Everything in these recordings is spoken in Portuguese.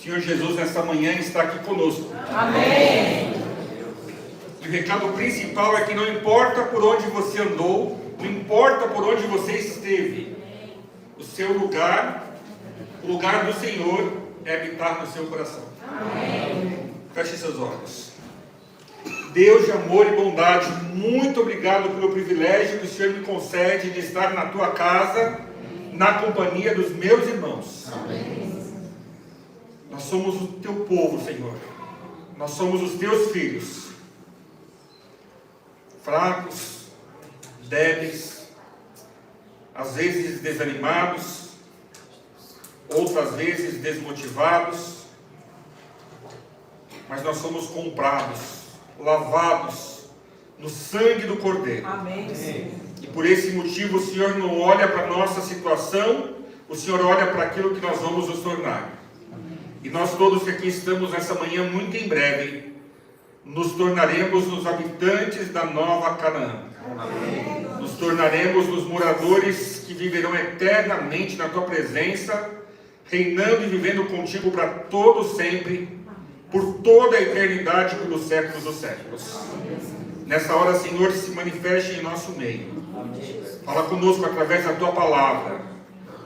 Senhor Jesus, nessa manhã está aqui conosco. Amém. E o recado principal é que não importa por onde você andou, não importa por onde você esteve, o seu lugar, o lugar do Senhor é habitar no seu coração. Amém. Feche seus olhos. Deus de amor e bondade, muito obrigado pelo privilégio que o Senhor me concede de estar na tua casa, na companhia dos meus irmãos. Amém. Nós somos o teu povo, Senhor. Nós somos os teus filhos. Fracos, débeis, às vezes desanimados, outras vezes desmotivados, mas nós somos comprados, lavados no sangue do Cordeiro. Amém. E por esse motivo o Senhor não olha para a nossa situação, o Senhor olha para aquilo que nós vamos nos tornar. E nós todos que aqui estamos nessa manhã, muito em breve, nos tornaremos os habitantes da nova Canaã. Amém. Nos tornaremos os moradores que viverão eternamente na tua presença, reinando e vivendo contigo para todo sempre, por toda a eternidade, pelos séculos dos séculos. Nessa hora, Senhor, se manifeste em nosso meio. Fala conosco através da tua palavra.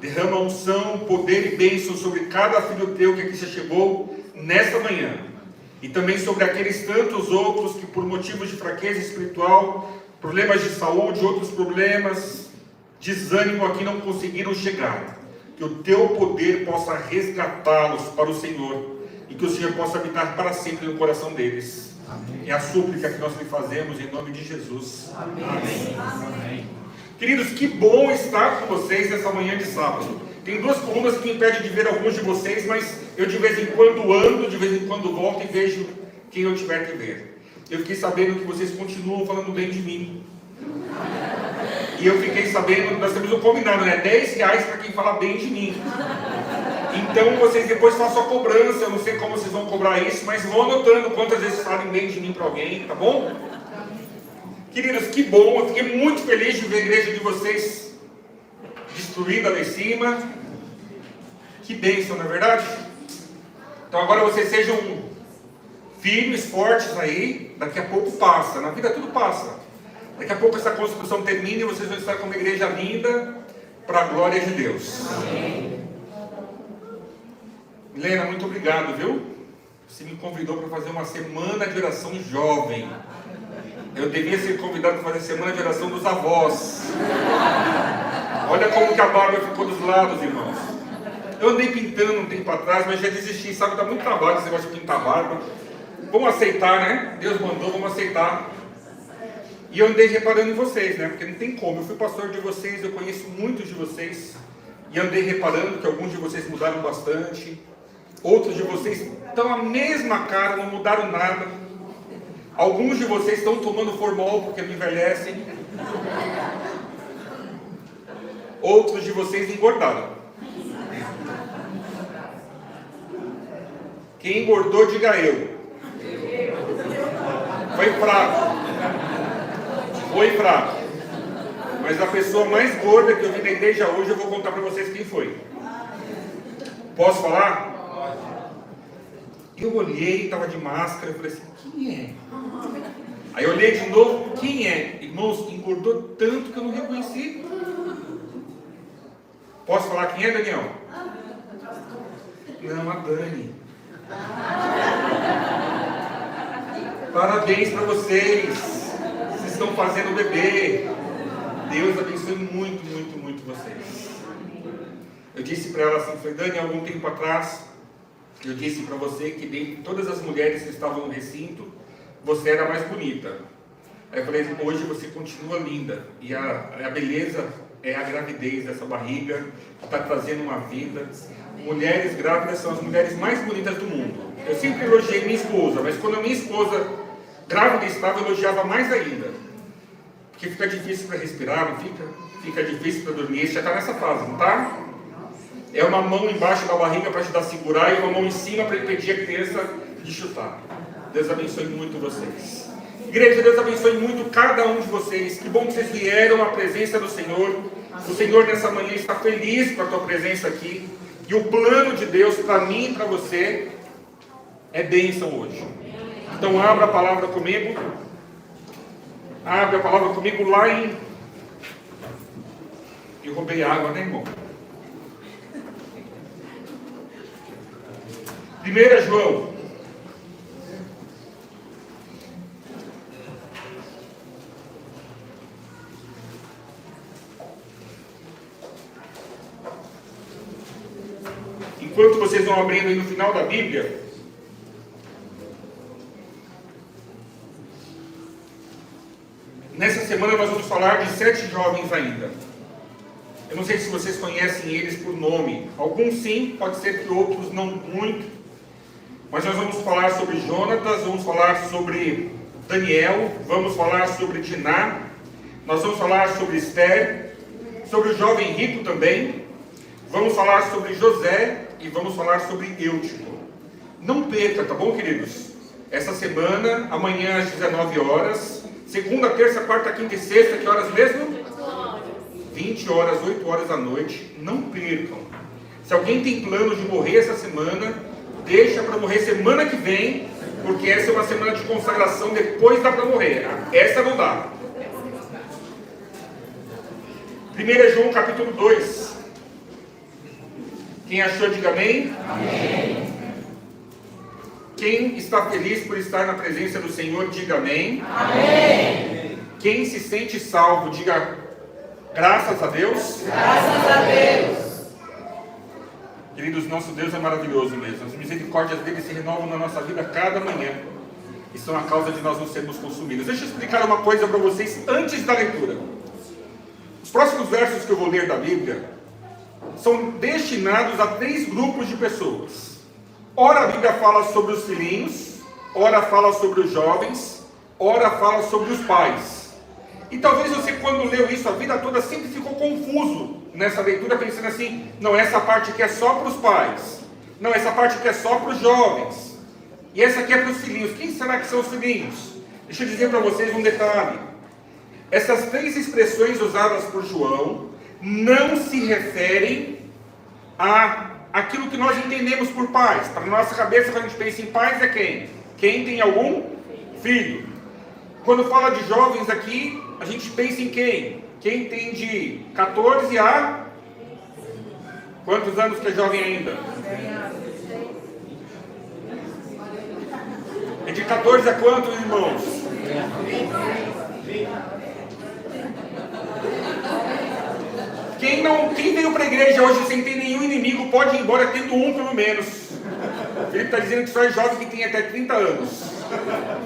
Derrama unção, poder e bênção sobre cada filho teu que aqui se chegou nesta manhã. E também sobre aqueles tantos outros que, por motivos de fraqueza espiritual, problemas de saúde, outros problemas, desânimo aqui não conseguiram chegar. Que o teu poder possa resgatá-los para o Senhor. E que o Senhor possa habitar para sempre no coração deles. Amém. É a súplica que nós lhe fazemos em nome de Jesus. Amém. Amém. Amém. Queridos, que bom estar com vocês nessa manhã de sábado. Tem duas colunas que me impedem de ver alguns de vocês, mas eu de vez em quando ando, de vez em quando volto e vejo quem eu tiver que ver. Eu fiquei sabendo que vocês continuam falando bem de mim. E eu fiquei sabendo, nós temos um combinado, né? R$10 para quem fala bem de mim. Então vocês depois façam a cobrança, eu não sei como vocês vão cobrar isso, mas vão anotando quantas vezes falem bem de mim para alguém, tá bom? Queridos, que bom, eu fiquei muito feliz de ver a igreja de vocês destruída lá em cima. Que bênção, não é verdade? Então agora vocês sejam firmes, fortes aí, daqui a pouco passa, na vida tudo passa. Daqui a pouco essa construção termina e vocês vão estar com uma igreja linda para a glória de Deus. Amém. Helena, muito obrigado, viu? Você me convidou para fazer uma semana de oração jovem. Eu devia ser convidado para fazer semana de oração dos avós. Olha como que a barba ficou dos lados, irmãos. Eu andei pintando um tempo atrás, mas já desisti, sabe? Dá muito trabalho esse negócio de pintar a barba. Vamos aceitar, né? Deus mandou, vamos aceitar. E eu andei reparando em vocês, né? Porque não tem como. Eu fui pastor de vocês, eu conheço muitos de vocês. E andei reparando que alguns de vocês mudaram bastante. Outros de vocês estão a mesma cara, não mudaram nada. Alguns de vocês estão tomando formol porque não envelhecem. Outros de vocês engordaram. Quem engordou, diga eu. Foi fraco. Foi fraco. Mas a pessoa mais gorda que eu vi na igreja hoje, eu vou contar para vocês quem foi. Posso falar? Eu olhei, estava de máscara, eu falei assim, quem é? Aí eu olhei de novo, quem é? Irmãos, engordou tanto que eu não reconheci. Posso falar quem é, Daniel? Não, a Dani. Parabéns para vocês. Vocês estão fazendo o bebê. Deus abençoe muito, muito, muito vocês. Eu disse para ela assim, falei, Dani, algum tempo atrás, eu disse para você que dentre todas as mulheres que estavam no recinto, você era a mais bonita. Aí eu falei, hoje você continua linda. E a beleza é a gravidez dessa barriga, que está trazendo uma vida. Mulheres grávidas são as mulheres mais bonitas do mundo. Eu sempre elogiei minha esposa, mas quando a minha esposa grávida estava, eu elogiava mais ainda. Porque fica difícil para respirar, não fica? Fica difícil para dormir. Você já está nessa fase, não está? É uma mão embaixo da barriga para ajudar a segurar e uma mão em cima para impedir a criança de chutar. Deus abençoe muito vocês. Igreja, Deus abençoe muito cada um de vocês. Que bom que vocês vieram à presença do Senhor. O Senhor nessa manhã está feliz com a tua presença aqui. E o plano de Deus para mim e para você é bênção hoje. Então abra a palavra comigo. Abre a palavra comigo lá em... Eu roubei água, né, irmão? 1 João. Enquanto vocês vão abrindo aí no final da Bíblia, nessa semana nós vamos falar de 7 jovens ainda. Eu não sei se vocês conhecem eles por nome. Alguns sim, pode ser que outros não muito. Mas nós vamos falar sobre Jonatas, vamos falar sobre Daniel, vamos falar sobre Diná, nós vamos falar sobre Esther, sobre o jovem rico também, vamos falar sobre José e vamos falar sobre Eutico. Não perca, tá bom, queridos? Essa semana, amanhã às 19 horas, segunda, terça, quarta, quinta e sexta, que horas mesmo? 20 horas, 8 horas da noite. Não percam. Se alguém tem plano de morrer essa semana, deixa para morrer semana que vem, porque essa é uma semana de consagração, depois dá para morrer. Essa não dá. 1 João capítulo 2. Quem achou, diga amém. Amém. Quem está feliz por estar na presença do Senhor, diga amém. Amém. Quem se sente salvo, diga graças a Deus. Graças a Deus. Queridos, nosso Deus é maravilhoso mesmo. As misericórdias dele se renovam na nossa vida cada manhã. E são a causa de nós não sermos consumidos. Deixa eu explicar uma coisa para vocês antes da leitura. Os próximos versos que eu vou ler da Bíblia são destinados a 3 grupos de pessoas. Ora a Bíblia fala sobre os filhinhos, ora fala sobre os jovens, ora fala sobre os pais. E talvez você, quando leu isso a vida toda, sempre ficou confuso nessa leitura, pensando assim: não, essa parte aqui é só para os pais, não, essa parte aqui é só para os jovens, e essa aqui é para os filhinhos. Quem será que são os filhinhos? Deixa eu dizer para vocês um detalhe. Essas 3 expressões usadas por João não se referem a aquilo que nós entendemos por pais. Para a nossa cabeça, quando a gente pensa em pais, é quem? Quem tem algum filho. Quando fala de jovens aqui, a gente pensa em quem? Quem tem de 14 a... Quantos anos que é jovem ainda? É de 14 a quantos, irmãos? Quem veio para a igreja hoje sem ter nenhum inimigo pode ir embora tendo um pelo menos. O Felipe está dizendo que só é jovem que tem até 30 anos.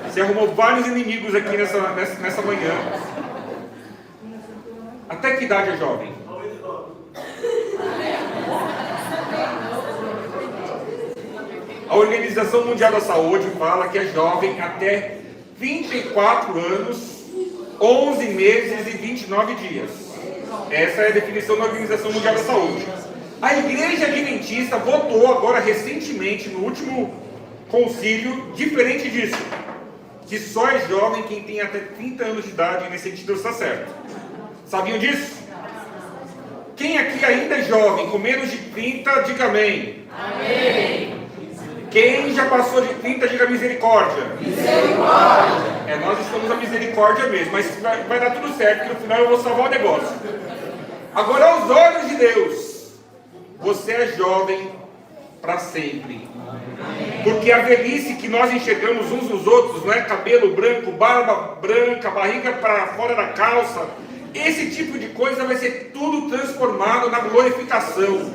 Você arrumou vários inimigos aqui nessa manhã. Até que idade é jovem? A Organização Mundial da Saúde fala que é jovem até 24 anos, 11 meses e 29 dias. Essa é a definição da Organização Mundial da Saúde. A Igreja Adventista votou agora recentemente, no último concílio, diferente disso. Que só é jovem quem tem até 30 anos de idade, e nesse sentido está certo. Sabiam disso? Quem aqui ainda é jovem, com menos de 30, diga amém. Amém. Quem já passou de 30, diga misericórdia. Misericórdia. Nós estamos na misericórdia mesmo, mas vai dar tudo certo, que no final eu vou salvar o negócio. Agora, aos olhos de Deus, você é jovem para sempre. Porque a velhice que nós enxergamos uns nos outros, não é cabelo branco, barba branca, barriga para fora da calça, esse tipo de coisa vai ser tudo transformado na glorificação.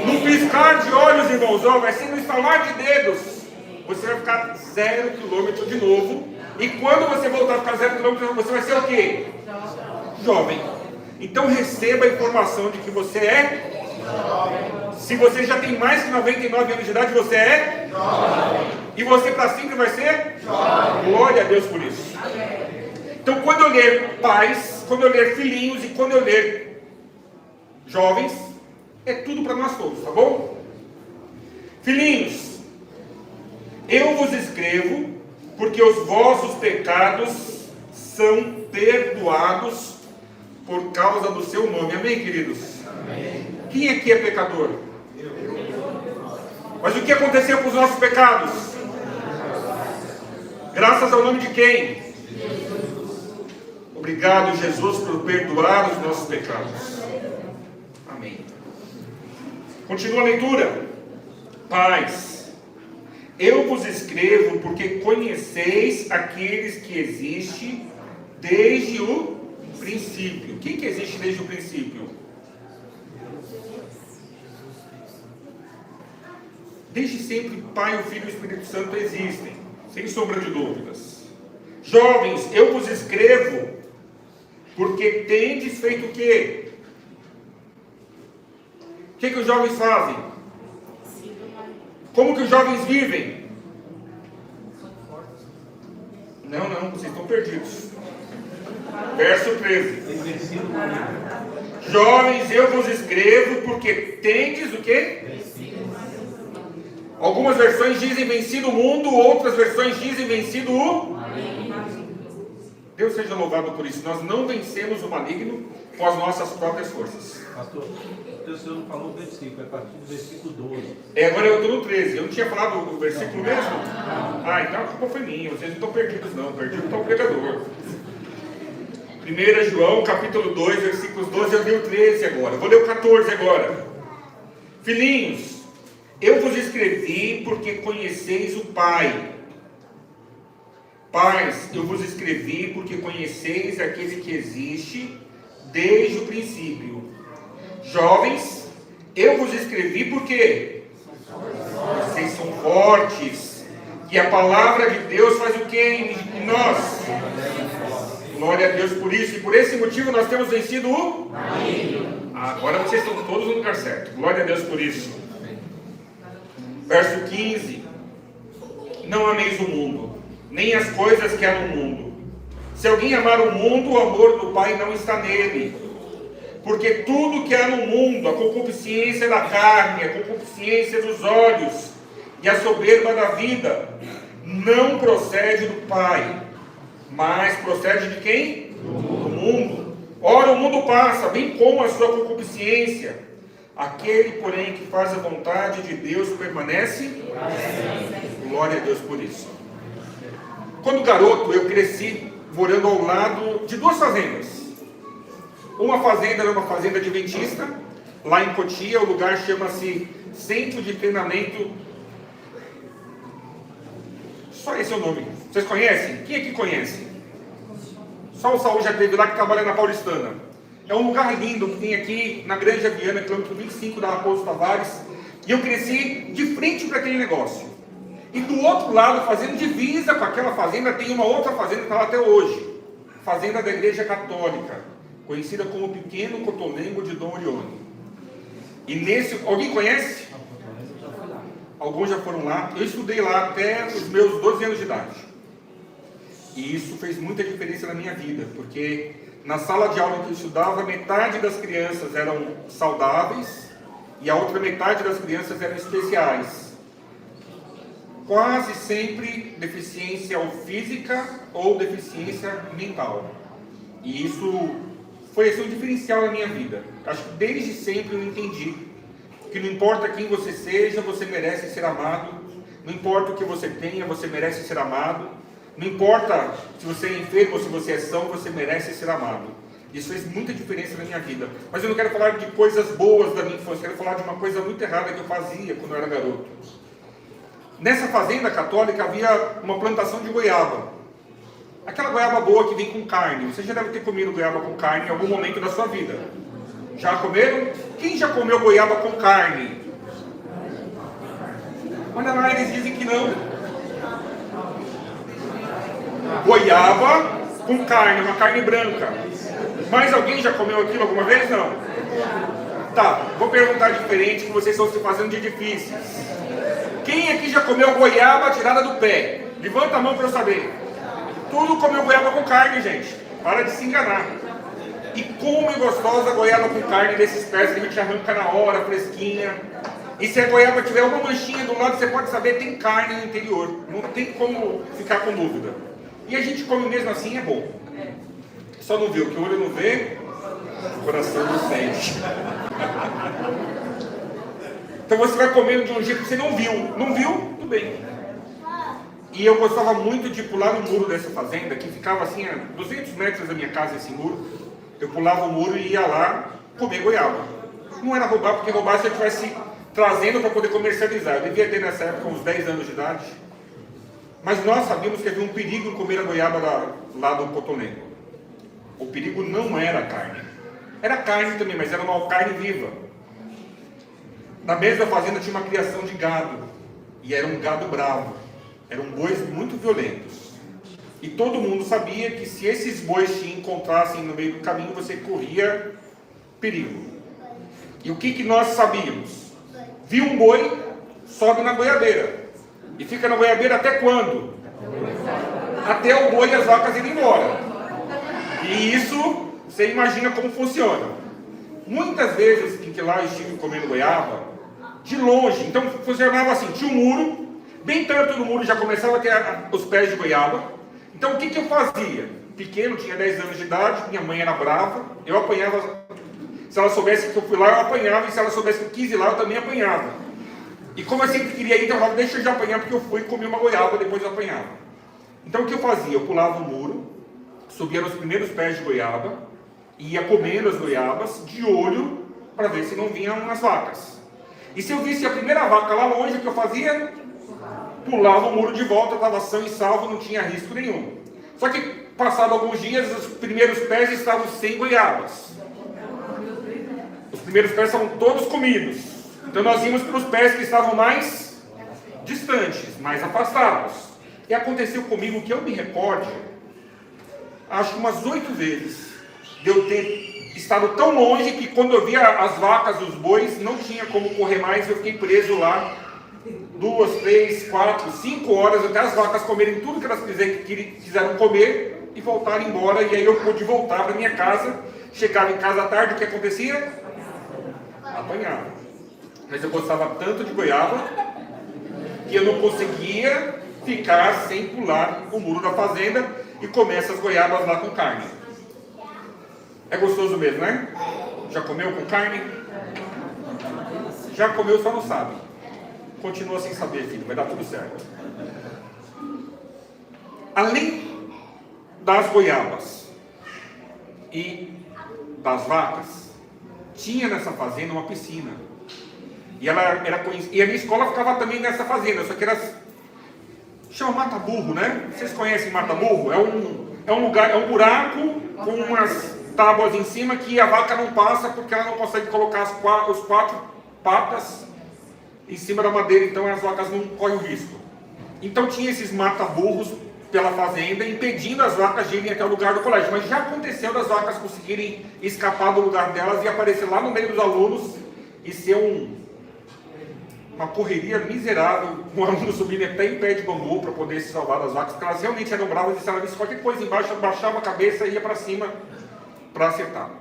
No piscar de olhos, irmãos, vai ser no estalar de dedos. Você vai ficar 0 quilômetro de novo. E quando você voltar a ficar 0 quilômetro, você vai ser o quê? Jovem. Então receba a informação de que você é jovem. Se você já tem mais que 99 anos de idade, você é jovem. E você para sempre vai ser jovem. Glória a Deus por isso. Então, quando eu ler pais, quando eu ler filhinhos e quando eu ler jovens, é tudo para nós todos, tá bom? Filhinhos, eu vos escrevo porque os vossos pecados são perdoados por causa do seu nome. Amém, queridos? Amém. Quem aqui é pecador? Mas o que aconteceu com os nossos pecados? Graças ao nome de quem? Obrigado, Jesus, por perdoar os nossos pecados. Amém. Continua a leitura. Pais, eu vos escrevo porque conheceis aqueles que existem desde o princípio. Quem que existe desde o princípio? Desde sempre, o Pai, o Filho e o Espírito Santo existem, sem sombra de dúvidas. Jovens, eu vos escrevo porque tendes feito o quê? O que os jovens fazem? Como que os jovens vivem? Não, vocês estão perdidos. Verso 13. Jovens, eu vos escrevo porque tendes o quê? Algumas versões dizem vencido o mundo, outras versões dizem vencido o... Deus seja louvado por isso. Nós não vencemos o maligno com as nossas próprias forças. Pastor, o senhor não falou o versículo, é a partir do versículo 12. Agora eu estou no 13. Eu não tinha falado o versículo mesmo? Então a culpa foi minha. Vocês não estão perdidos não. Perdido está o pregador. 1 João, capítulo 2, versículos 12. Eu li o 13 agora. Vou ler o 14 agora. Filhinhos, eu vos escrevi porque conheceis o Pai. Pais, eu vos escrevi porque conheceis aquele que existe desde o princípio. Jovens, eu vos escrevi porque vocês são fortes. E a palavra de Deus faz o que em nós? Glória a Deus por isso. E por esse motivo nós temos vencido o... Agora vocês estão todos no lugar certo. Glória a Deus por isso. Verso 15. Não ameis o mundo, nem as coisas que há no mundo. Se alguém amar o mundo, o amor do Pai não está nele. Porque tudo que há no mundo, a concupiscência da carne, a concupiscência dos olhos e a soberba da vida, não procede do Pai, mas procede de quem? Do mundo. Ora, o mundo passa, bem como a sua concupiscência. Aquele, porém, que faz a vontade de Deus permanece. Glória a Deus por isso. Quando garoto, eu cresci morando ao lado de duas fazendas. Uma fazenda era uma fazenda adventista, lá em Cotia. O lugar chama-se Centro de Treinamento. Só esse é o nome. Vocês conhecem? Quem aqui conhece? Só o Saul já esteve lá, que trabalha na Paulistana. É um lugar lindo que tem aqui na Granja Viana, quilômetro 25 da Raposo Tavares. E eu cresci de frente para aquele negócio. E do outro lado, fazendo divisa com aquela fazenda, tem uma outra fazenda que está lá até hoje. Fazenda da Igreja Católica, conhecida como Pequeno Cotolengo de Dom Orione. E nesse... Alguém conhece? Alguns já foram lá. Eu estudei lá até os meus 12 anos de idade. E isso fez muita diferença na minha vida, porque na sala de aula que eu estudava, metade das crianças eram saudáveis e a outra metade das crianças eram especiais. Quase sempre deficiência ou física ou deficiência mental. E isso foi um diferencial na minha vida. Acho que desde sempre eu entendi que não importa quem você seja, você merece ser amado. Não importa o que você tenha, você merece ser amado. Não importa se você é enfermo ou se você é são, você merece ser amado. Isso fez muita diferença na minha vida. Mas eu não quero falar de coisas boas da minha infância, eu quero falar de uma coisa muito errada que eu fazia quando eu era garoto. Nessa fazenda católica havia uma plantação de goiaba. Aquela goiaba boa que vem com carne. Você já deve ter comido goiaba com carne em algum momento da sua vida. Já comeram? Quem já comeu goiaba com carne? Olha lá, eles dizem que não. Goiaba com carne, uma carne branca. Mas alguém já comeu aquilo alguma vez? Não. Tá, vou perguntar diferente, que vocês estão se fazendo de difíceis. Quem aqui já comeu goiaba tirada do pé? Levanta a mão para eu saber. Tudo comeu goiaba com carne, gente. Para de se enganar. E como é gostosa a goiaba com carne desses pés que a gente arranca na hora, fresquinha. E se a goiaba tiver uma manchinha do lado, você pode saber que tem carne no interior. Não tem como ficar com dúvida. E a gente come mesmo assim, é bom. Só não vê, o que o olho não vê, o coração não sente. Então você vai comendo de um jeito que você não viu. Não viu? Tudo bem. E eu gostava muito de pular no muro dessa fazenda, que ficava assim a 200 metros da minha casa, esse muro. Eu pulava o muro e ia lá comer goiaba. Não era roubar, porque roubar se eu estivesse trazendo para poder comercializar. Eu devia ter nessa época uns 10 anos de idade. Mas nós sabíamos que havia um perigo em comer a goiaba lá do Cotonengo. O perigo não era a carne. Era carne também, mas era uma carne viva. Na mesma fazenda tinha uma criação de gado. E era um gado bravo. Eram bois muito violentos. E todo mundo sabia que se esses bois te encontrassem no meio do caminho, você corria perigo. E o que nós sabíamos? Viu um boi, sobe na goiabeira. E fica na goiabeira até quando? Até o boi e as vacas irem embora. E isso, você imagina como funciona. Muitas vezes em que lá eu estive comendo goiaba, de longe, então funcionava assim, tinha um muro, bem perto do muro já começava a ter os pés de goiaba. Então o que eu fazia? Pequeno, tinha 10 anos de idade, minha mãe era brava, eu apanhava. Se ela soubesse que eu fui lá, eu apanhava, e se ela soubesse que eu quis ir lá, eu também apanhava. E como eu sempre queria ir, então eu falava, deixa eu já apanhar, porque eu fui e comi uma goiaba, depois eu apanhava. Então o que eu fazia? Eu pulava o muro, subia nos primeiros pés de goiaba, e ia comendo as goiabas, de olho, para ver se não vinham as vacas. E se eu visse a primeira vaca lá longe, o que eu fazia? Pulava o muro de volta, estava são e salvo, não tinha risco nenhum. Só que, passado alguns dias, os primeiros pés estavam sem goiabas. Os primeiros pés estavam todos comidos. Então nós íamos para os pés que estavam mais distantes, mais afastados. E aconteceu comigo, que eu me recorde, acho que umas 8 vezes, de eu ter estado tão longe que quando eu via as vacas, os bois, não tinha como correr mais, eu fiquei preso lá 2, 3, 4, 5 horas, até as vacas comerem tudo que elas quiseram comer e voltarem embora. E aí eu pude voltar para minha casa. Chegava em casa à tarde, o que acontecia? Apanhava. Mas eu gostava tanto de goiaba que eu não conseguia ficar sem pular o muro da fazenda e comer essas goiabas lá com carne. É gostoso mesmo, né? Já comeu com carne? Já comeu, só não sabe. Continua sem saber, filho, vai dar tudo certo. Além das goiabas e das vacas, tinha nessa fazenda uma piscina. E ela era conhecida. E a minha escola ficava também nessa fazenda, só que era. Chama Mata-Burro, né? Vocês conhecem Mata-Burro? É um lugar, é um buraco com umas tábuas em cima que a vaca não passa porque ela não consegue colocar os 4 patas em cima da madeira, então as vacas não correm o risco. Então tinha esses mata-burros pela fazenda, impedindo as vacas de irem até o lugar do colégio. Mas já aconteceu das vacas conseguirem escapar do lugar delas e aparecer lá no meio dos alunos e ser uma correria miserável, um aluno subindo até em pé de bambu para poder se salvar das vacas, porque elas realmente eram bravas e se ela visse qualquer coisa embaixo, baixava a cabeça e ia para cima para acertar.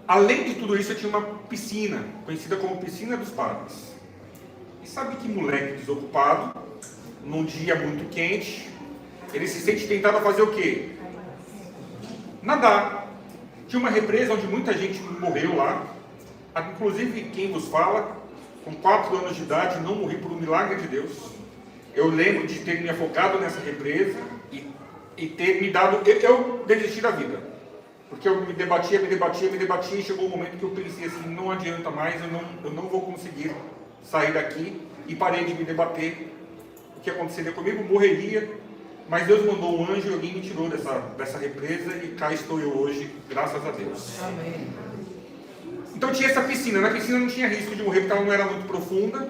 Além de tudo isso, eu tinha uma piscina, conhecida como Piscina dos Padres. E sabe que moleque desocupado, num dia muito quente, ele se sente tentado a fazer o quê? Nadar. Tinha uma represa onde muita gente morreu lá, inclusive quem vos fala, com 4 anos de idade, não morri por um milagre de Deus. Eu lembro de ter me afogado nessa represa e ter me dado... Eu desisti da vida. Porque eu me debatia, e chegou um momento que eu pensei assim, não adianta mais, eu não vou conseguir sair daqui, e parei de me debater. O que aconteceria comigo? Morreria, mas Deus mandou um anjo e alguém me tirou dessa represa, e cá estou eu hoje, graças a Deus. Amém. Então tinha essa piscina, na piscina não tinha risco de morrer porque ela não era muito profunda,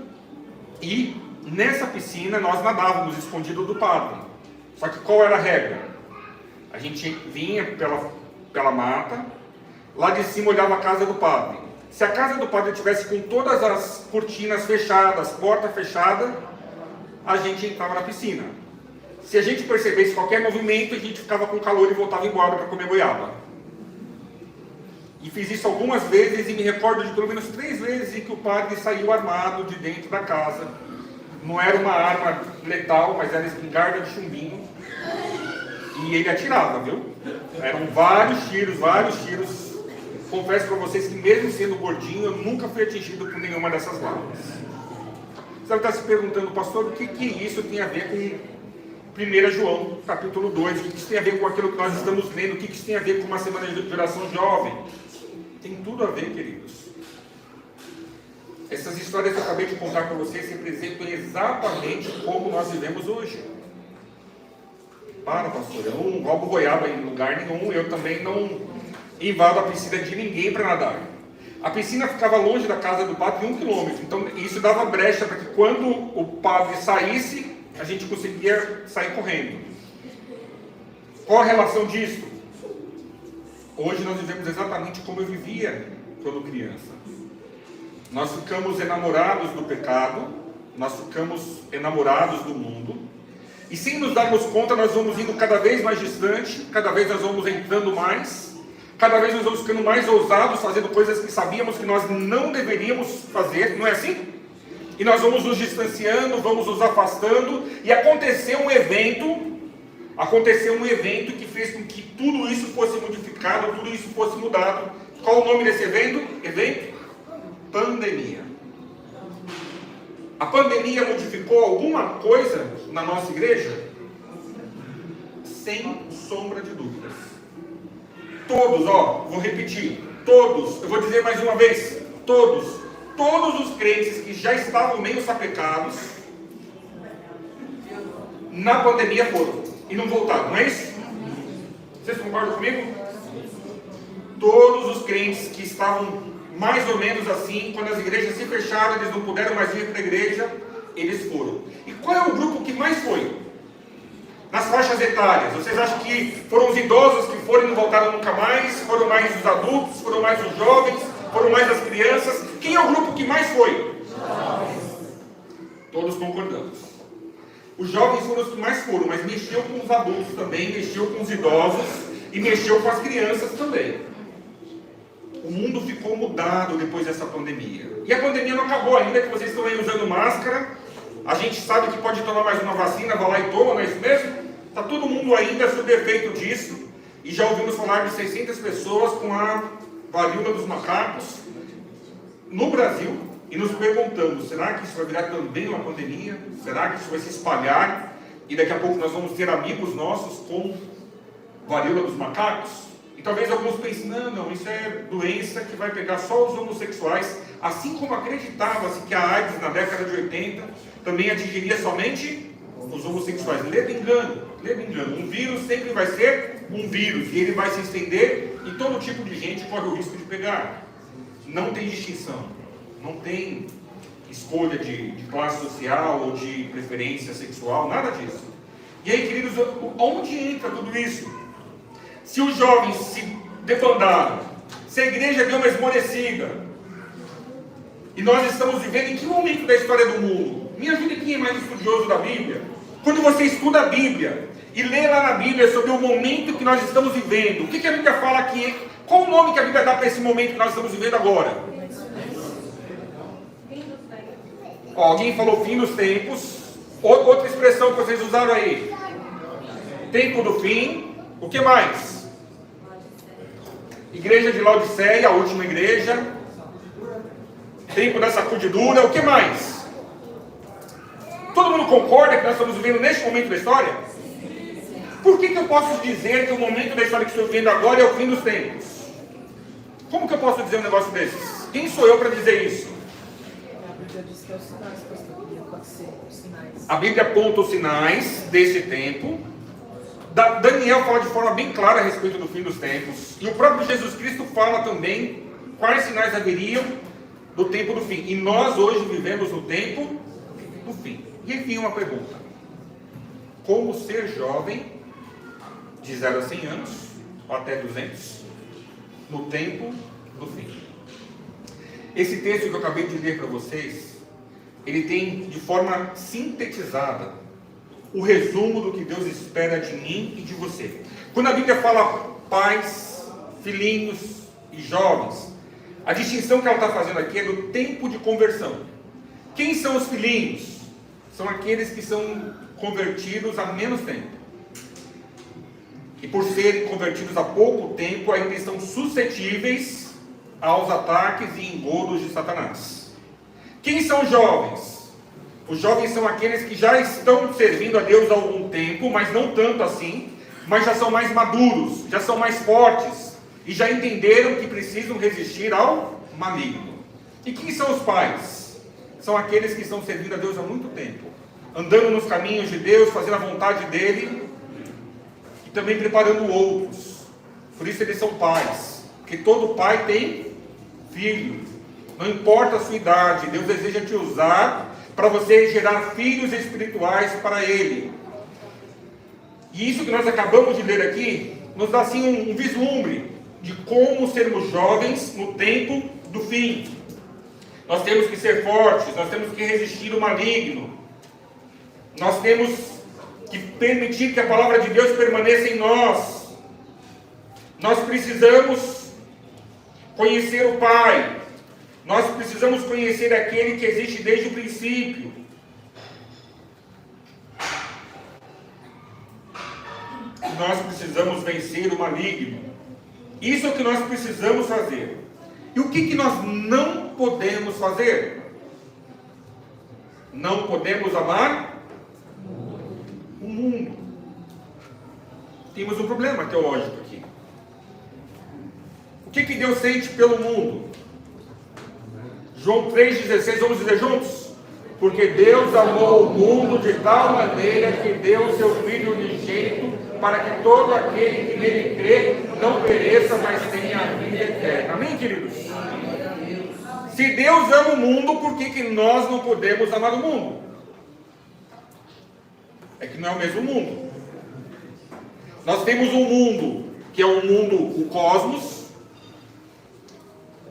e nessa piscina nós nadávamos escondido do padre. Só que qual era a regra? A gente vinha pela mata, lá de cima olhava a casa do padre. Se a casa do padre tivesse com todas as cortinas fechadas, porta fechada, a gente entrava na piscina. Se a gente percebesse qualquer movimento, a gente ficava com calor e voltava embora para comer goiaba. E fiz isso algumas vezes e me recordo de pelo menos 3 vezes em que o padre saiu armado de dentro da casa. Não era uma arma letal, mas era espingarda de chumbinho. E ele atirava, viu? Eram vários tiros. confesso para vocês que mesmo sendo gordinho, eu nunca fui atingido por nenhuma dessas lágrimas. Você deve estar se perguntando, pastor, o que isso tem a ver com 1 João, capítulo 2? O que isso tem a ver com aquilo que nós estamos lendo? O que isso tem a ver com uma semana de oração jovem? Tem tudo a ver, queridos. Essas histórias que eu acabei de contar para vocês representam exatamente como nós vivemos hoje. Para, pastor, eu não roubo goiaba em lugar nenhum, eu também não invado a piscina de ninguém para nadar. A piscina ficava longe da casa do padre de 1 quilômetro, então isso dava brecha para que quando o padre saísse, a gente conseguia sair correndo. Qual a relação disso? Hoje nós vivemos exatamente como eu vivia quando criança. Nós ficamos enamorados do pecado, nós ficamos enamorados do mundo, e sem nos darmos conta nós vamos indo cada vez mais distante, cada vez nós vamos entrando mais, cada vez nós vamos ficando mais ousados, fazendo coisas que sabíamos que nós não deveríamos fazer, não é assim? E nós vamos nos distanciando, vamos nos afastando, e aconteceu um evento que fez com que tudo isso fosse modificado, tudo isso fosse mudado. Qual o nome desse evento? Pandemia. A pandemia modificou alguma coisa na nossa igreja? Sem sombra de dúvidas. Todos, vou repetir, todos, eu vou dizer mais uma vez, todos os crentes que já estavam meio sapecados, na pandemia foram, e não voltaram, não é isso? Vocês concordam comigo? Todos os crentes que estavam mais ou menos assim, quando as igrejas se fecharam, eles não puderam mais ir para a igreja, eles foram. E qual é o grupo que mais foi? Nas faixas etárias, vocês acham que foram os idosos que foram e não voltaram nunca mais? Foram mais os adultos? Foram mais os jovens? Foram mais as crianças? Quem é o grupo que mais foi? Todos concordamos. Os jovens foram os que mais foram, mas mexeu com os adultos também, mexeu com os idosos e mexeu com as crianças também. O mundo ficou mudado depois dessa pandemia. E a pandemia não acabou ainda, que vocês estão aí usando máscara. A gente sabe que pode tomar mais uma vacina, vai lá e toma, não é isso mesmo? Está todo mundo ainda sob efeito disso. E já ouvimos falar de 600 pessoas com a varíola dos macacos no Brasil. E nos perguntamos, será que isso vai virar também uma pandemia? Será que isso vai se espalhar? E daqui a pouco nós vamos ter amigos nossos com varíola dos macacos? E talvez alguns pensem, não, isso é doença que vai pegar só os homossexuais, assim como acreditava-se que a AIDS na década de 80 também atingiria somente os homossexuais. Leve engano. Um vírus sempre vai ser um vírus, e ele vai se estender, e todo tipo de gente corre o risco de pegar. Não tem distinção, não tem escolha de classe social ou de preferência sexual, nada disso. E aí, queridos, onde entra tudo isso? Se os jovens se debandaram, se a igreja deu uma esmorecida, e nós estamos vivendo em que momento da história do mundo? Me ajude quem é mais estudioso da Bíblia. Quando você estuda a Bíblia e lê lá na Bíblia sobre o momento que nós estamos vivendo, o que a Bíblia fala aqui? Qual o nome que a Bíblia dá para esse momento que nós estamos vivendo agora? Alguém falou fim dos tempos. Outra expressão que vocês usaram aí. Tempo do fim. O que mais? Igreja de Laodiceia, a última igreja. Tempo da sacudidura. O que mais? Todo mundo concorda que nós estamos vivendo neste momento da história? Por que eu posso dizer que o momento da história que estou vivendo agora é o fim dos tempos? Como que eu posso dizer um negócio desses? Quem sou eu para dizer isso? A Bíblia diz que é os sinais, pode ser os sinais. A Bíblia aponta os sinais desse tempo. Daniel fala de forma bem clara a respeito do fim dos tempos. E o próprio Jesus Cristo fala também quais sinais haveriam do tempo do fim. E nós hoje vivemos no tempo do fim. E enfim, uma pergunta. Como ser jovem de 0 a 100 anos, ou até 200, no tempo do fim? Esse texto que eu acabei de ler para vocês, ele tem de forma sintetizada o resumo do que Deus espera de mim e de você. Quando a Bíblia fala pais, filhinhos e jovens, a distinção que ela está fazendo aqui é do tempo de conversão. Quem são os filhinhos? São aqueles que são convertidos há menos tempo. E por serem convertidos há pouco tempo, ainda estão suscetíveis aos ataques e engodos de Satanás. Quem são os jovens? Os jovens são aqueles que já estão servindo a Deus há algum tempo, mas não tanto assim, mas já são mais maduros, já são mais fortes, e já entenderam que precisam resistir ao maligno. E quem são os pais? São aqueles que estão servindo a Deus há muito tempo, andando nos caminhos de Deus, fazendo a vontade dEle, e também preparando outros. Por isso eles são pais, porque todo pai tem filho. Não importa a sua idade, Deus deseja te usar para você gerar filhos espirituais para Ele. E isso que nós acabamos de ler aqui, nos dá assim um vislumbre de como sermos jovens no tempo do fim. Nós temos que ser fortes, nós temos que resistir o maligno. Nós temos que permitir que a palavra de Deus permaneça em nós. Nós precisamos conhecer o Pai. Nós precisamos conhecer aquele que existe desde o princípio. Nós precisamos vencer o maligno. Isso é o que nós precisamos fazer. E o que nós não podemos fazer? Não podemos amar o mundo. Temos um problema teológico aqui. O que Deus sente pelo mundo? João 3,16, vamos dizer juntos? Porque Deus amou o mundo de tal maneira que deu o seu Filho unigênito, para que todo aquele que nele crê não pereça, mas tenha a vida eterna. Amém, queridos? Se Deus ama o mundo, por que nós não podemos amar o mundo? É que não é o mesmo mundo. Nós temos um mundo, que é o mundo, o cosmos.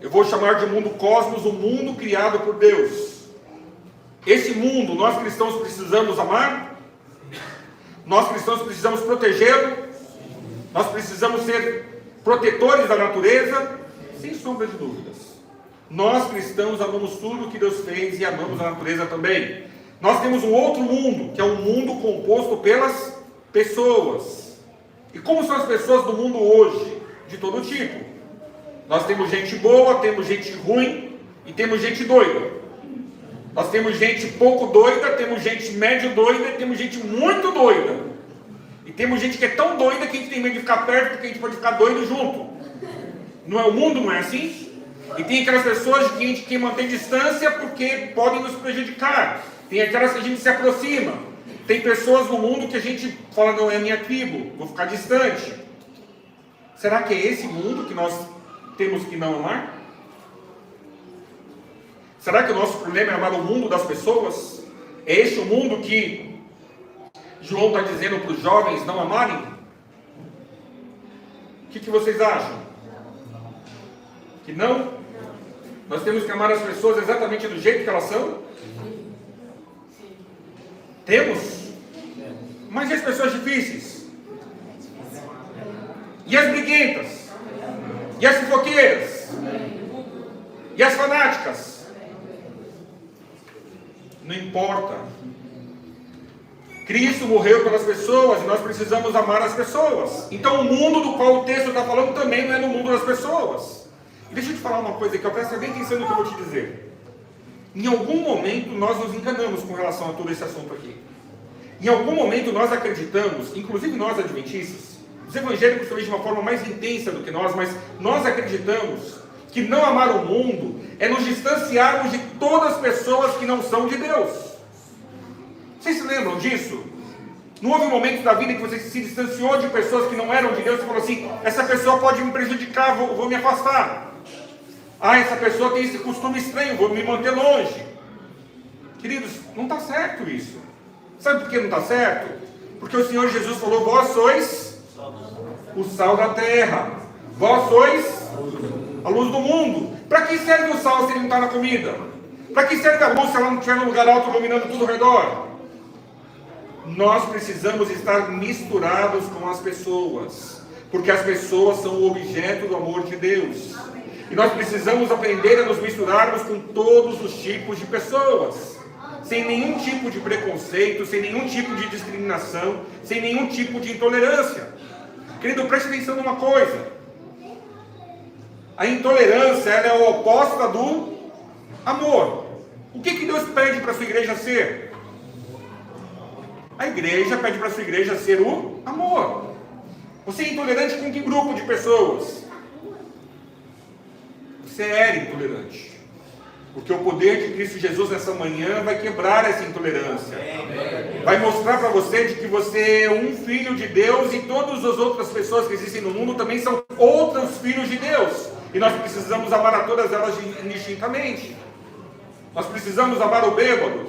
Eu vou chamar de mundo cosmos, o mundo criado por Deus. Esse mundo, nós cristãos precisamos amar? Nós cristãos precisamos protegê-lo? Nós precisamos ser protetores da natureza? Sem sombra de dúvidas. Nós cristãos amamos tudo que Deus fez e amamos a natureza também. Nós temos um outro mundo, que é um mundo composto pelas pessoas. E como são as pessoas do mundo hoje? De todo tipo. Nós temos gente boa, temos gente ruim e temos gente doida. Nós temos gente pouco doida, temos gente médio doida e temos gente muito doida. E temos gente que é tão doida que a gente tem medo de ficar perto porque a gente pode ficar doido junto. Não é o mundo, não é assim? E tem aquelas pessoas que a gente quer manter distância porque podem nos prejudicar. Tem aquelas que a gente se aproxima. Tem pessoas no mundo que a gente fala, não é minha tribo, vou ficar distante. Será que é esse mundo que nós temos que não amar? Será que o nosso problema é amar o mundo das pessoas? É este o mundo que João está dizendo para os jovens não amarem? O que vocês acham? Que não? Nós temos que amar as pessoas exatamente do jeito que elas são? Temos? Mas e as pessoas difíceis? E as briguentas? E as fofoqueiras? E as fanáticas? Não importa. Cristo morreu pelas pessoas e nós precisamos amar as pessoas. Então o mundo do qual o texto está falando também não é no mundo das pessoas. E deixa eu te falar uma coisa aqui, presta bem atenção no que eu vou te dizer. Em algum momento nós nos enganamos com relação a todo esse assunto aqui. Em algum momento nós acreditamos, inclusive nós adventistas, os evangélicos talvez de uma forma mais intensa do que nós, mas nós acreditamos que não amar o mundo é nos distanciarmos de todas as pessoas que não são de Deus. Vocês se lembram disso? Não houve um momento da vida que você se distanciou de pessoas que não eram de Deus e falou assim, essa pessoa pode me prejudicar, vou me afastar. Ah, essa pessoa tem esse costume estranho, vou me manter longe. Queridos, não está certo isso. Sabe por que não está certo? Porque o Senhor Jesus falou, vós sois o sal da terra. Vós sois a luz do mundo. Para que serve o sal se ele não está na comida? Para que serve a luz se ela não estiver no lugar alto iluminando tudo ao redor? Nós precisamos estar misturados com as pessoas, porque as pessoas são o objeto do amor de Deus. E nós precisamos aprender a nos misturarmos com todos os tipos de pessoas, sem nenhum tipo de preconceito, sem nenhum tipo de discriminação, sem nenhum tipo de intolerância. Querido, preste atenção numa coisa. A intolerância, ela é a oposta do amor. O que Deus pede para a sua igreja ser? A igreja pede para a sua igreja ser o amor. Você é intolerante com que grupo de pessoas? Você era intolerante. Porque o poder de Cristo Jesus nessa manhã vai quebrar essa intolerância. Vai mostrar para você de que você é um filho de Deus e todas as outras pessoas que existem no mundo também são outros filhos de Deus. E nós precisamos amar a todas elas indistintamente. Nós precisamos amar o bêbado,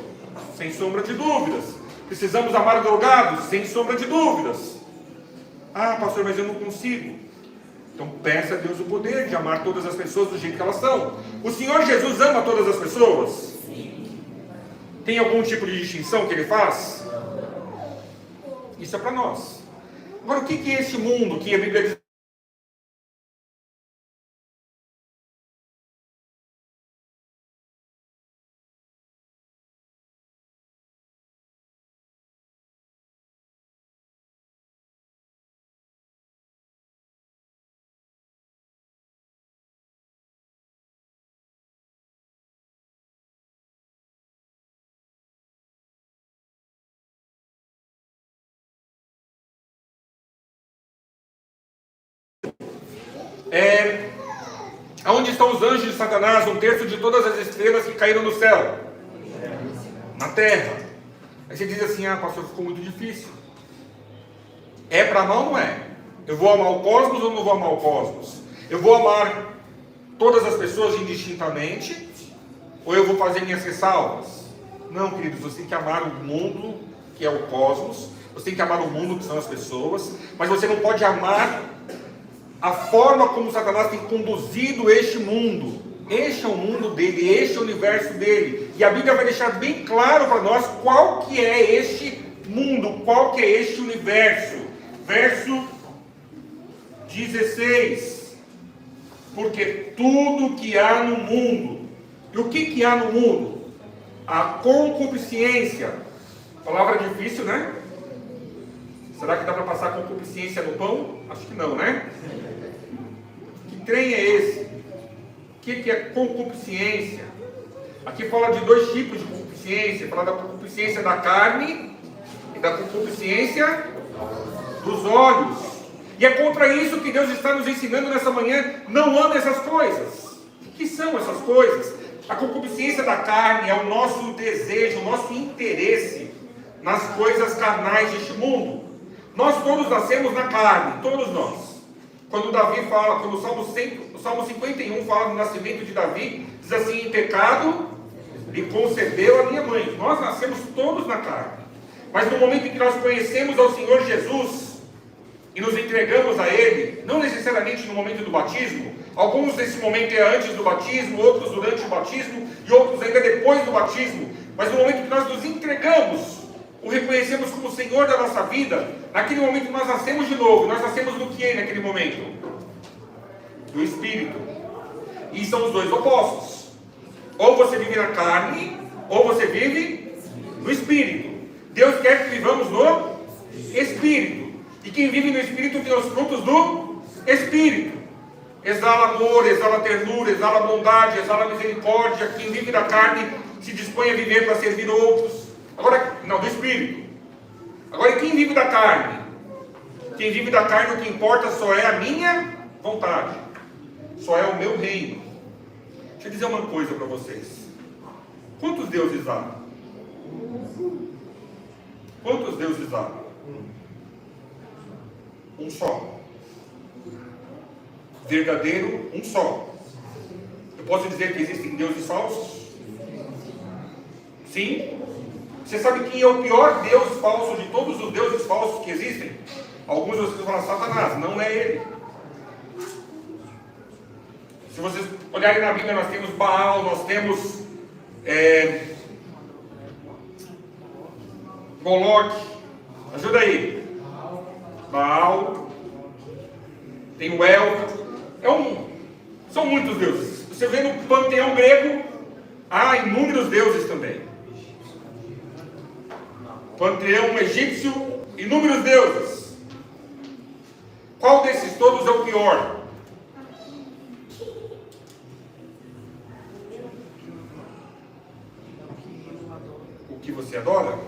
sem sombra de dúvidas. Precisamos amar o drogado, sem sombra de dúvidas. Ah, pastor, mas eu não consigo. Então peça a Deus o poder de amar todas as pessoas do jeito que elas são. O Senhor Jesus ama todas as pessoas? Tem algum tipo de distinção que Ele faz? Isso é para nós. Agora, o que é esse mundo que a Bíblia diz? Aonde estão os anjos de Satanás? 1/3 de todas as estrelas que caíram no céu, na terra. Aí você diz assim: ah, pastor, ficou muito difícil. É para amar ou não é? Eu vou amar o cosmos ou não vou amar o cosmos? Eu vou amar todas as pessoas indistintamente, ou eu vou fazer minhas ressalvas? Não, queridos, você tem que amar o mundo, que é o cosmos. Você tem que amar o mundo, que são as pessoas. Mas você não pode amar a forma como Satanás tem conduzido este mundo. Este é o mundo dele, este é o universo dele. E a Bíblia vai deixar bem claro para nós qual que é este mundo, qual que é este universo. Verso 16. Porque tudo que há no mundo, e o que há no mundo? A concupiscência. Palavra difícil, né? Será que dá para passar concupiscência no pão? Acho que não, né? Que trem é esse? O que é concupiscência? Aqui fala de 2 tipos de concupiscência. Fala da concupiscência da carne e da concupiscência dos olhos. E é contra isso que Deus está nos ensinando nessa manhã. Não ame essas coisas. O que são essas coisas? A concupiscência da carne é o nosso desejo, o nosso interesse nas coisas carnais deste mundo. Nós todos nascemos na carne, todos nós. Quando Davi fala, quando o Salmo 51 fala do nascimento de Davi, diz assim: em pecado me concebeu a minha mãe. Nós nascemos todos na carne. Mas no momento em que nós conhecemos ao Senhor Jesus e nos entregamos a Ele, não necessariamente no momento do batismo, alguns desse momento é antes do batismo, outros durante o batismo e outros ainda depois do batismo, mas no momento que nós nos entregamos, o reconhecemos como Senhor da nossa vida, naquele momento nós nascemos de novo. Nós nascemos do que naquele momento? Do Espírito. E são os dois opostos. Ou você vive na carne, ou você vive no Espírito. Deus quer que vivamos no Espírito. E quem vive no Espírito tem os frutos do Espírito. Exala amor, exala ternura, exala bondade, exala misericórdia. Quem vive da carne se dispõe a viver para servir outros. Agora, não, do Espírito. Agora, quem vive da carne? Quem vive da carne, o que importa só é a minha vontade. Só é o meu reino. Deixa eu dizer uma coisa para vocês. Quantos deuses há? Quantos deuses há? Um só. Verdadeiro, um só. Eu posso dizer que existem deuses falsos? Sim. Você sabe quem é o pior Deus falso de todos os deuses falsos que existem? Alguns de vocês falam Satanás, não é ele. Se vocês olharem na Bíblia, nós temos Baal, nós temos Moloque. Ajuda aí. Baal. Tem o El. São muitos deuses. Você vê no panteão grego, há inúmeros deuses também. Panteão egípcio, inúmeros deuses. Qual desses todos é o pior? que você adora,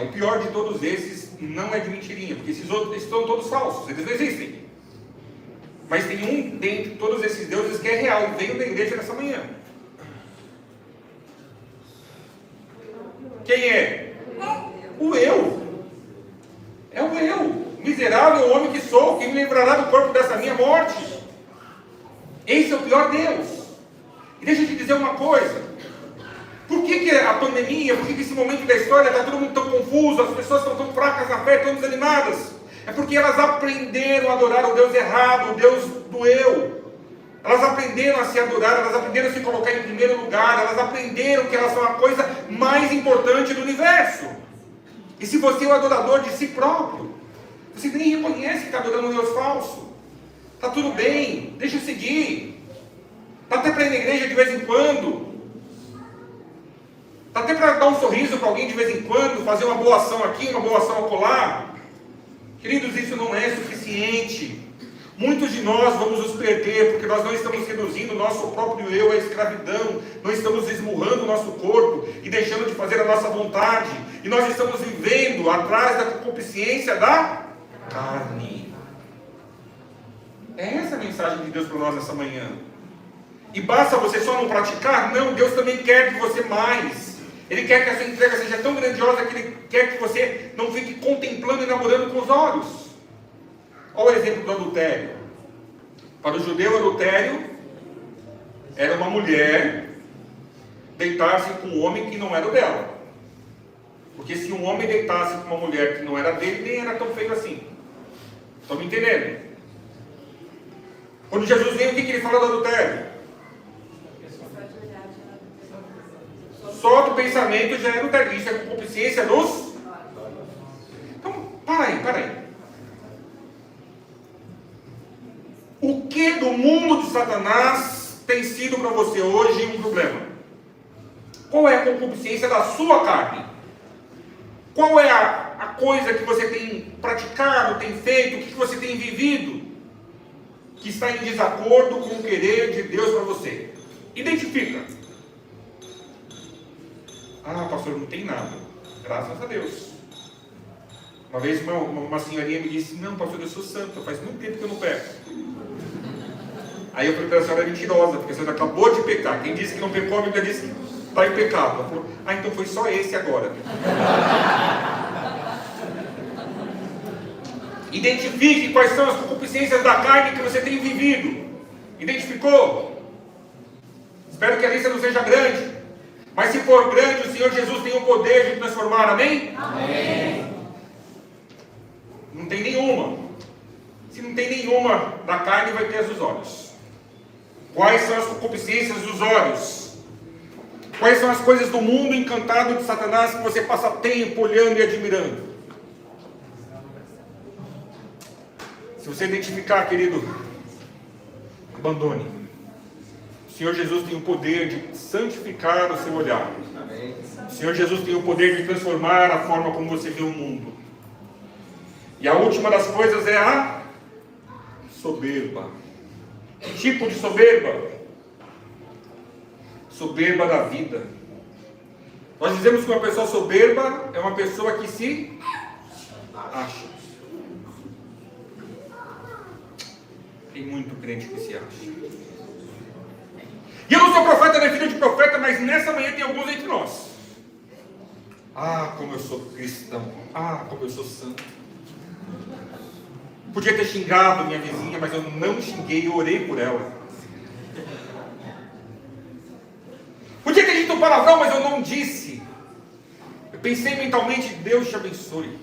o pior de todos esses não é de mentirinha, porque esses outros estão todos falsos, eles não existem. Mas tem um dentre todos esses deuses que é real, veio da igreja nessa manhã. Quem é? O eu. É o eu. Miserável homem que sou, quem me livrará do corpo dessa minha morte? Esse é o pior Deus. E deixa eu te dizer uma coisa. Por que a pandemia, por que esse momento da história está todo mundo tão confuso, as pessoas estão tão fracas na fé, tão desanimadas? É porque elas aprenderam a adorar o Deus errado, o Deus do eu. Elas aprenderam a se adorar, elas aprenderam a se colocar em primeiro lugar, elas aprenderam que elas são a coisa mais importante do universo. E se você é o adorador de si próprio, você nem reconhece que está adorando um Deus falso. Está tudo bem, deixa eu seguir. Está até para ir na igreja de vez em quando. Está até para dar um sorriso para alguém de vez em quando, fazer uma boa ação aqui, uma boa ação acolá. Queridos, isso não é suficiente. Muitos de nós vamos nos perder, porque nós não estamos reduzindo o nosso próprio eu à escravidão, não estamos esmurrando o nosso corpo e deixando de fazer a nossa vontade, e nós estamos vivendo atrás da concupiscência da carne. É essa a mensagem de Deus para nós nessa manhã. E basta você só não praticar? Não, Deus também quer de você mais. Ele quer que a sua entrega seja tão grandiosa que Ele quer que você não fique contemplando e namorando com os olhos. Olha o exemplo do adultério. Para o judeu, adultério era uma mulher deitar-se com um homem que não era o dela. Porque se um homem deitasse com uma mulher que não era dele, nem era tão feio assim. Estão me entendendo? Quando Jesus veio, o que ele fala do adultério? Só do pensamento já é adultério. Isso é concupiscência dos... Então, para aí. O que do mundo de Satanás tem sido para você hoje um problema? Qual é a concupiscência da sua carne? Qual é a coisa que você tem praticado, tem feito, o que você tem vivido, que está em desacordo com o querer de Deus para você? Identifica. Ah, pastor, não tem nada. Graças a Deus. Uma vez uma senhorinha me disse: não, pastor, eu sou santo, faz muito tempo que eu não peco. Aí eu falei para a senhora: é mentirosa, porque a senhora acabou de pecar. Quem disse que não pecou, a Bíblia disse que está em pecado. Ela falou: ah, então foi só esse agora. Identifique quais são as concupiscências da carne que você tem vivido. Identificou? Espero que a lista não seja grande. Mas se for grande, o Senhor Jesus tem o poder de transformar, amém? Amém. Não tem nenhuma. Se não tem nenhuma da carne, vai ter as dos olhos. Quais são as concupiscências dos olhos? Quais são as coisas do mundo encantado de Satanás que você passa tempo olhando e admirando? Se você identificar, querido, abandone. O Senhor Jesus tem o poder de santificar o seu olhar. O Senhor Jesus tem o poder de transformar a forma como você vê o mundo. E a última das coisas é a soberba. Que tipo de soberba? Soberba da vida. Nós dizemos que uma pessoa soberba é uma pessoa que se acha. Tem muito crente que se acha. E eu não sou profeta, nem filho de profeta, mas nessa manhã tem alguns entre nós. Ah, como eu sou cristão. Ah, como eu sou santo. Podia ter xingado minha vizinha, mas eu não xinguei, eu orei por ela. Podia ter dito um palavrão, mas eu não disse. Eu pensei mentalmente: Deus te abençoe.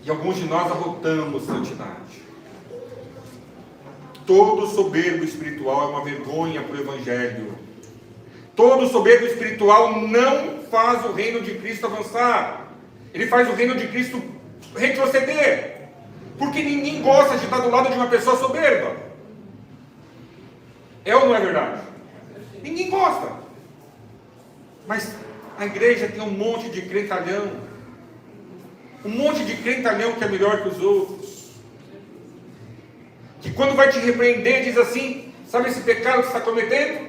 E alguns de nós arrotamos santidade. Todo soberbo espiritual é uma vergonha para o Evangelho. Todo soberbo espiritual não faz o reino de Cristo avançar. Ele faz o reino de Cristo retroceder. Porque ninguém gosta de estar do lado de uma pessoa soberba. É ou não é verdade? Ninguém gosta. Mas a igreja tem um monte de crentalhão. Um monte de crentalhão que é melhor que os outros. Que quando vai te repreender diz assim: sabe esse pecado que você está cometendo?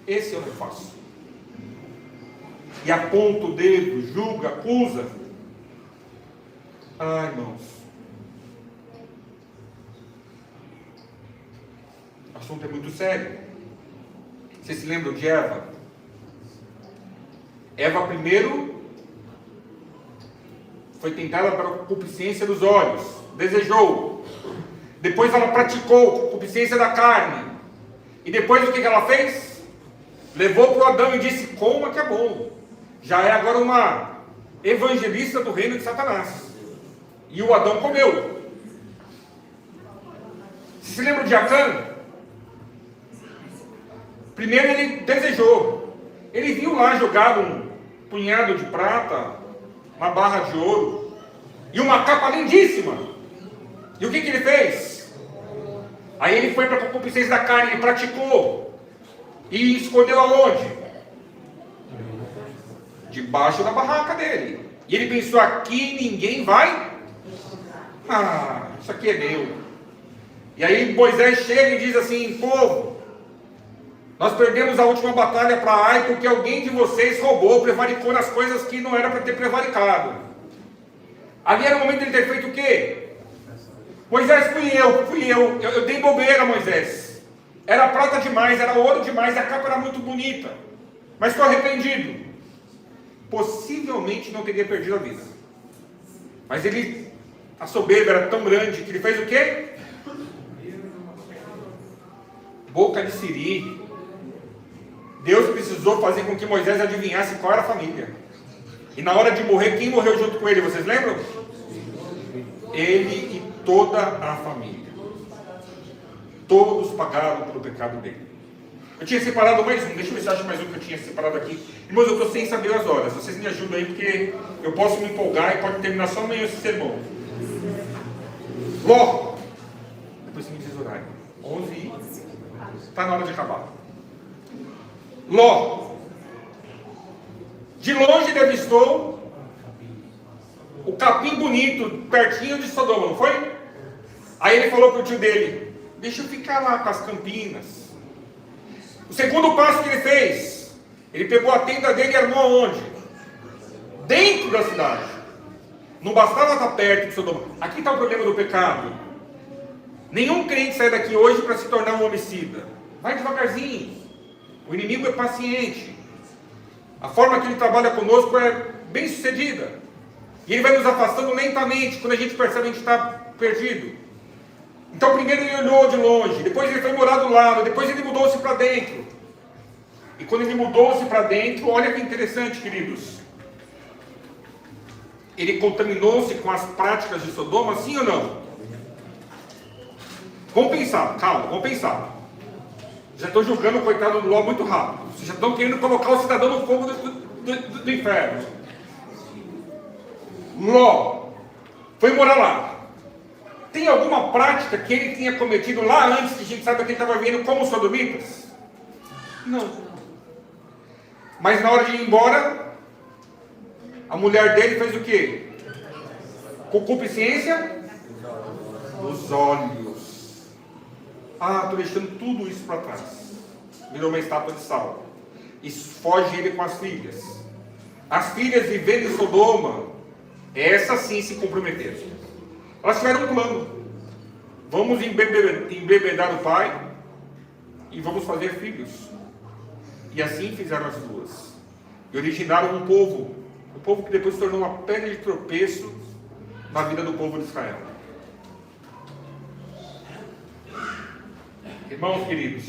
Esse eu não faço. e aponta o dedo, julga, acusa. Ai, irmãos, o assunto é muito sério. Vocês se lembram de Eva? Eva primeiro foi tentada pela concupiscência dos olhos, desejou. Depois ela praticou a concupiscência da carne. E depois o que ela fez? Levou para o Adão e disse: coma que é bom. Já é agora uma evangelista do reino de Satanás. E o Adão comeu. Você se lembra de Acã? Primeiro ele desejou. Ele viu lá jogado um punhado de prata, uma barra de ouro e uma capa lindíssima. E o que ele fez? Aí ele foi para a concupiscência da carne, ele praticou. E escondeu aonde? Debaixo da barraca dele. E ele pensou: aqui ninguém vai. Isso aqui é meu. E aí Moisés chega e diz assim: povo, nós perdemos a última batalha para Ai porque alguém de vocês roubou, prevaricou nas coisas que não era para ter prevaricado. Ali era o momento de ele ter feito o quê? Moisés, fui eu dei bobeira, Moisés. Era prata demais, era ouro demais, a capa era muito bonita. Mas estou arrependido. Possivelmente não teria perdido a vida. Mas a soberba era tão grande que ele fez o quê? Boca de siri. Deus precisou fazer com que Moisés adivinhasse qual era a família. E na hora de morrer, quem morreu junto com ele, vocês lembram? Ele e toda a família. Todos pagaram pelo pecado dele. Eu tinha separado mais um, deixa eu ver se eu acho mais um que eu tinha separado aqui. Irmãos, eu estou sem saber as horas, vocês me ajudam aí, porque eu posso me empolgar e pode terminar só amanhã esse sermão. Ló, depois você me diz o horário. 11 e... está na hora de acabar. Ló, de longe ele avistou o capim bonito, pertinho de Sodoma, não foi? Aí ele falou para o tio dele: deixa eu ficar lá com as campinas. O segundo passo que ele fez, ele pegou a tenda dele e armou aonde? Dentro da cidade. Não bastava estar perto de Sodoma. Aqui está o problema do pecado. Nenhum crente sai daqui hoje para se tornar um homicida. Vai devagarzinho. O inimigo é paciente. A forma que ele trabalha conosco é bem sucedida. E ele vai nos afastando lentamente. Quando a gente percebe, a gente está perdido. Então primeiro ele olhou de longe, depois ele foi morar do lado, depois ele mudou-se para dentro. E quando ele mudou-se para dentro, olha que interessante, queridos. Ele contaminou-se com as práticas de Sodoma, sim ou não? Vamos pensar, calma, vamos pensar. Já estou julgando o coitado do Ló muito rápido. Vocês já estão querendo colocar o cidadão no fogo do inferno. Ló foi morar lá. Tem alguma prática que ele tinha cometido lá antes que a gente saiba que ele estava vivendo como sodomitas? Não. Mas na hora de ir embora, a mulher dele fez o quê? Concupiscência dos olhos. Estou deixando tudo isso para trás. Virou uma estátua de sal. E foge ele com as filhas. As filhas vivendo em Sodoma, essas sim se comprometeram. Elas tiveram um plano. Vamos embebedar o pai e vamos fazer filhos. E assim fizeram as duas. E originaram um povo que depois se tornou uma pedra de tropeço na vida do povo de Israel. Irmãos queridos,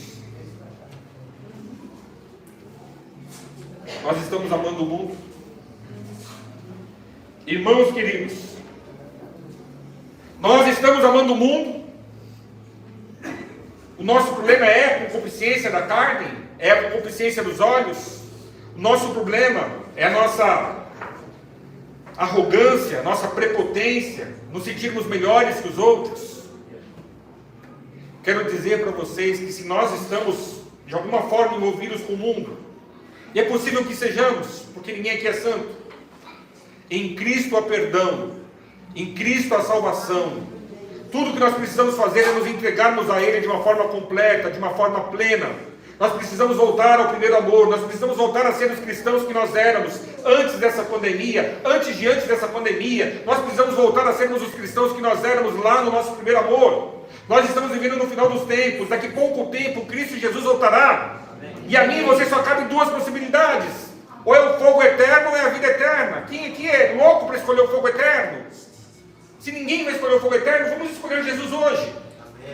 nós estamos amando o mundo. Irmãos queridos, nós estamos amando o mundo. O nosso problema é a concupiscência da carne, é a concupiscência dos olhos. O nosso problema é a nossa arrogância, a nossa prepotência, nos sentirmos melhores que os outros. Quero dizer para vocês que se nós estamos de alguma forma envolvidos com o mundo, e é possível que sejamos, porque ninguém aqui é santo, em Cristo há perdão, em Cristo há salvação. Tudo que nós precisamos fazer é nos entregarmos a Ele de uma forma completa, de uma forma plena. Nós precisamos voltar ao primeiro amor. Nós precisamos voltar a ser os cristãos que nós éramos antes dessa pandemia, antes dessa pandemia. Nós precisamos voltar a sermos os cristãos que nós éramos lá no nosso primeiro amor. Nós estamos vivendo no final dos tempos. Daqui a pouco tempo, Cristo Jesus voltará. E a mim e você só cabem duas possibilidades. Ou é o fogo eterno ou é a vida eterna. Quem aqui é louco para escolher o fogo eterno? Se ninguém vai escolher o fogo eterno, vamos escolher Jesus hoje.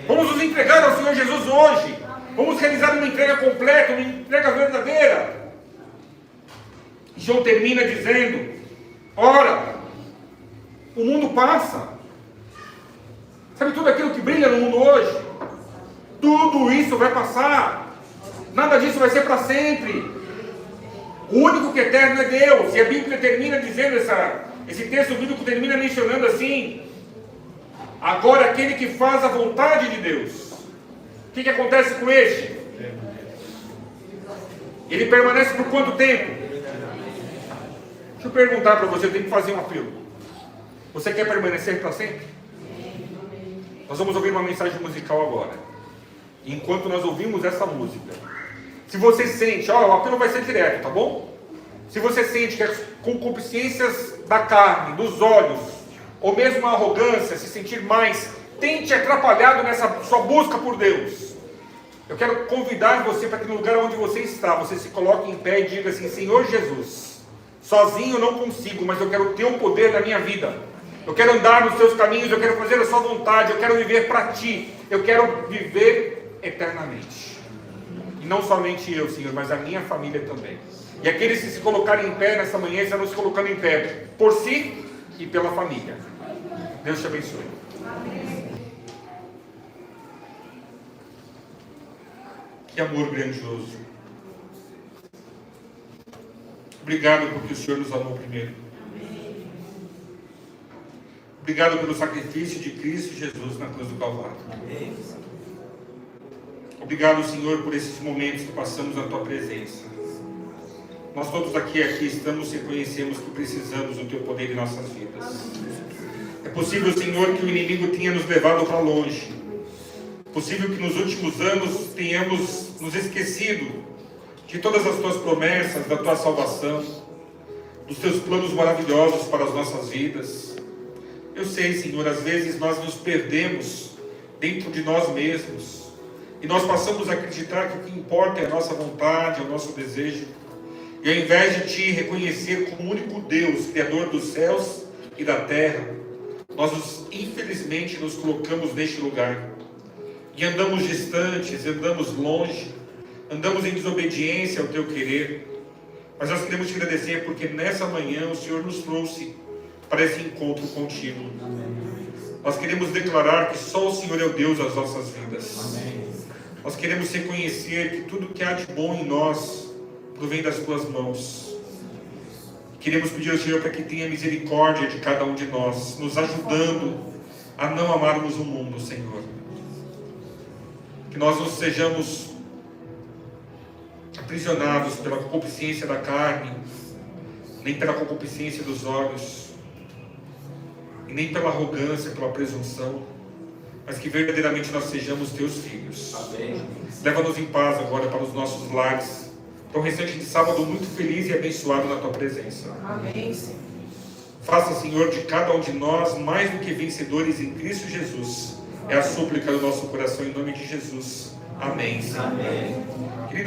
Vamos nos entregar ao Senhor Jesus hoje. Vamos realizar uma entrega completa, uma entrega verdadeira. E João termina dizendo: ora, o mundo passa. Sabe tudo aquilo que brilha no mundo hoje? Tudo isso vai passar. Nada disso vai ser para sempre. O único que é eterno é Deus. E a Bíblia termina dizendo, esse texto bíblico termina mencionando assim: agora aquele que faz a vontade de Deus. O que acontece com este? Ele permanece por quanto tempo? Deixa eu perguntar para você, eu tenho que fazer um apelo. Você quer permanecer para sempre? Nós vamos ouvir uma mensagem musical agora. Enquanto nós ouvimos essa música, se você sente, o apelo vai ser direto, tá bom? Se você sente que as concupiscências da carne, dos olhos, ou mesmo a arrogância, se sentir mais, tem te atrapalhado nessa sua busca por Deus, eu quero convidar você para que no lugar onde você está, você se coloque em pé e diga assim: Senhor Jesus, sozinho eu não consigo, mas eu quero o teu poder na minha vida. Eu quero andar nos teus caminhos, eu quero fazer a sua vontade, eu quero viver para ti, eu quero viver eternamente. E não somente eu, Senhor, mas a minha família também. E aqueles que se colocarem em pé nessa manhã, estarão se colocando em pé por si e pela família. Deus te abençoe. Que amor grandioso. Obrigado porque o Senhor nos amou primeiro. Obrigado pelo sacrifício de Cristo Jesus na cruz do Calvário. Obrigado, Senhor, por esses momentos que passamos na Tua presença. Nós todos aqui estamos e reconhecemos que precisamos do Teu poder em nossas vidas. É possível, Senhor, que o inimigo tenha nos levado para longe. É possível que nos últimos anos tenhamos nos esquecido de todas as Tuas promessas, da Tua salvação, dos Teus planos maravilhosos para as nossas vidas. Eu sei, Senhor, às vezes nós nos perdemos dentro de nós mesmos. E nós passamos a acreditar que o que importa é a nossa vontade, é o nosso desejo. E ao invés de Te reconhecer como o único Deus, Criador dos céus e da terra, nós infelizmente nos colocamos neste lugar. E andamos distantes, andamos longe, andamos em desobediência ao Teu querer. Mas nós queremos Te agradecer porque nessa manhã o Senhor nos trouxe para esse encontro contigo. Nós queremos declarar que só o Senhor é o Deus das nossas vidas. Amém. Nós queremos reconhecer que tudo que há de bom em nós provém das Tuas mãos. Queremos pedir ao Senhor para que tenha misericórdia de cada um de nós, nos ajudando a não amarmos o mundo, Senhor. Que nós não sejamos aprisionados pela concupiscência da carne, nem pela concupiscência dos olhos, e nem pela arrogância, pela presunção, mas que verdadeiramente nós sejamos Teus filhos. Amém. Leva-nos em paz agora para os nossos lares, para um restante de sábado muito feliz e abençoado na Tua presença. Amém, Senhor. Faça, Senhor, de cada um de nós mais do que vencedores em Cristo Jesus. É a súplica do nosso coração em nome de Jesus. Amém, Senhor. Amém.